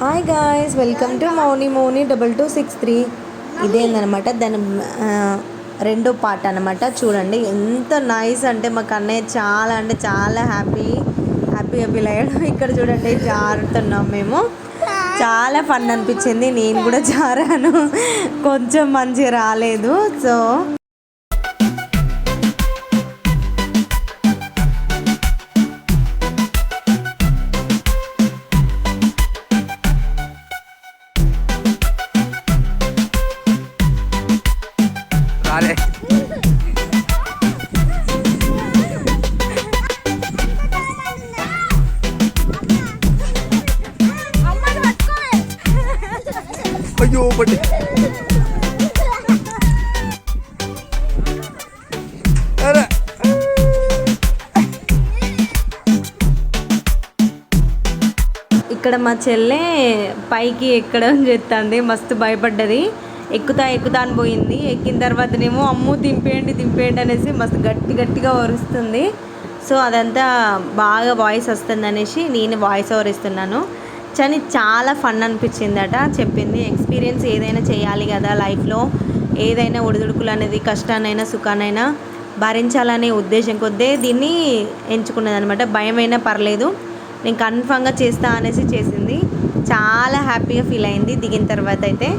Hi guys, welcome to మౌని 2263. ఇదేందనమాట దాని రెండో part అనమాట. చూడండి ఎంత నైస్ అంటే మాకు అన్నయ్య చాలా అంటే చాలా హ్యాపీ ఫీల్ అయ్యాడు. ఇక్కడ చూడండి జారుతున్నాం మేము. చాలా ఫన్ అనిపించింది. నేను కూడా జారాను, కొంచెం మంచిగా రాలేదు. సో అయ్యో పట్టి ఇక్కడ మా చెల్లె పైకి ఎక్కడం చేస్తుంది. మస్తు భయపడ్డది. ఎక్కుతా అని పోయింది. ఎక్కిన తర్వాతనేమో అమ్ము దింపేయండి అనేసి మస్తు గట్టిగా వరుస్తుంది. సో అదంతా బాగా వాయిస్ వస్తుంది అనేసి నేను వాయిస్ ఓవర్ ఇస్తున్నాను. చాలా ఫన్ అనిపించిందట. చెప్పింది ఎక్స్పీరియన్స్ ఏదైనా చేయాలి కదా లైఫ్లో, ఏదైనా ఒడిదుడుకులు అనేది కష్టానైనా సుఖానైనా భరించాలనే ఉద్దేశం కొద్దే దీన్ని ఎంచుకున్నది అనమాట. భయమైనా పర్లేదు, నేను కన్ఫామ్గా చేస్తా అనేసి చేసింది. చాలా హ్యాపీగా ఫీల్ అయింది దిగిన తర్వాత అయితే.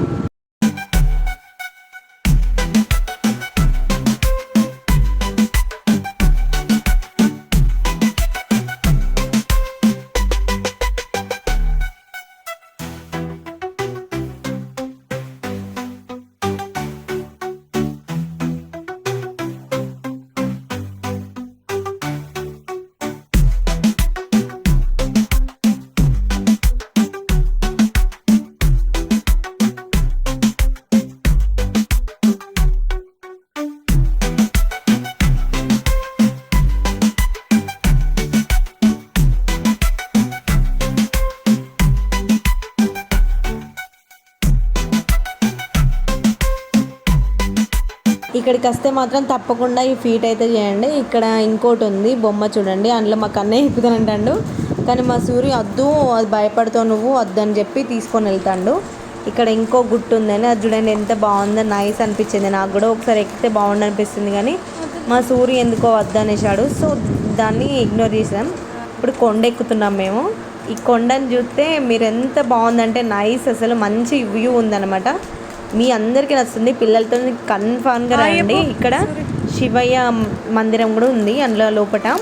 ఇక్కడికి వస్తే మాత్రం తప్పకుండా ఈ ఫీట్ అయితే చేయండి. ఇక్కడ ఇంకోటి ఉంది బొమ్మ చూడండి, అందులో మా కన్నయ్య ఎక్కుతానంటాడు. కానీ మా సూర్య వద్దు, అది భయపడతావు నువ్వు వద్దు అని చెప్పి తీసుకొని వెళ్తాడు. ఇక్కడ ఇంకో గుట్టు ఉందని, అది చూడండి ఎంత బాగుందో, నైస్ అనిపించింది. నాకు కూడా ఒకసారి ఎక్కితే బాగుండు అనిపిస్తుంది, కానీ మా సూర్య ఎందుకో వద్దు అనేసాడు. సో దాన్ని ఇగ్నోర్ చేసాం. ఇప్పుడు కొండ ఎక్కుతున్నాం మేము. ఈ కొండని చూస్తే మీరు ఎంత బాగుందంటే నైస్, అసలు మంచి వ్యూ ఉందన్నమాట. మీ అందరికీ నచ్చుతుంది. పిల్లలతో కన్ఫామ్గా రండి. ఇక్కడ శివయ్య మందిరం కూడా ఉంది అందులో లోపల.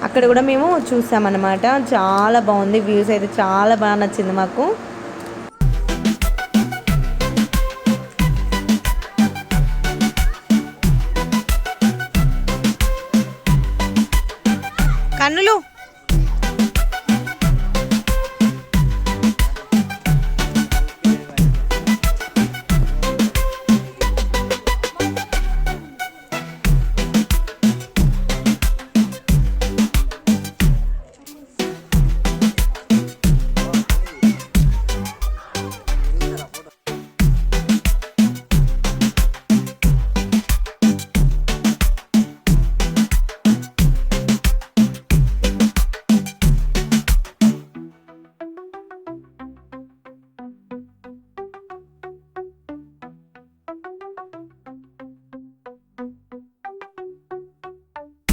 అక్కడ కూడా మేము చూసామన్నమాట. చాలా బాగుంది, వ్యూస్ అయితే చాలా బాగా నచ్చింది మాకు. కన్నులు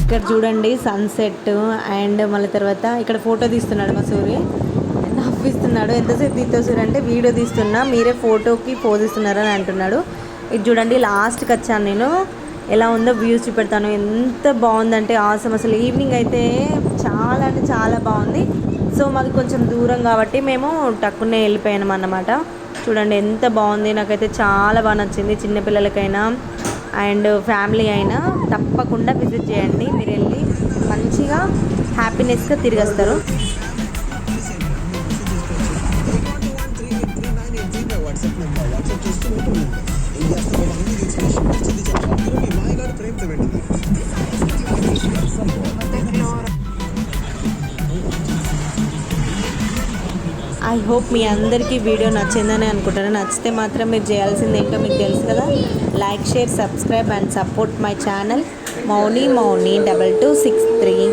ఇక్కడ చూడండి సన్సెట్. అండ్ మళ్ళీ తర్వాత ఇక్కడ ఫోటో తీస్తున్నాడు మా సూర్య, నవ్విస్తున్నాడు. ఎంతసేపు తీస్తావు సూర్య అంటే వీడియో తీస్తున్నా, మీరే ఫోటోకి పోజ్ ఇస్తున్నారని అంటున్నాడు. ఇది చూడండి లాస్ట్కి వచ్చాను నేను. ఎలా ఉందో వ్యూస్ చూపెడతాను. ఎంత బాగుందంటే ఆసమ్. అసలు ఈవినింగ్ అయితే చాలా అంటే చాలా బాగుంది. సో మాది కొంచెం దూరం కాబట్టి మేము టక్కునే వెళ్ళిపోయాము అన్నమాట. చూడండి ఎంత బాగుంది, నాకైతే చాలా బాగా నచ్చింది. చిన్నపిల్లలకైనా అండ్ ఫ్యామిలీ అయినా తప్పకుండా విజిట్ చేయండి. మీరు వెళ్ళి మంచిగా హ్యాపీనెస్గా తిరిగి వస్తారు. ఐ హోప్ మీ అందరికీ వీడియో నచ్చిందని అనుకుంటున్నాను. నచ్చితే మాత్రం మీరు చేయాల్సింది ఏంటో మీకు తెలుసు కదా. Like, share, subscribe and support my channel Mouni 2263.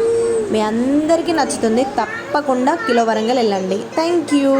మీ అందరికీ నచ్చుతుంది. తప్పకుండా కిలో వరంగల్ వెళ్ళండి. Thank you.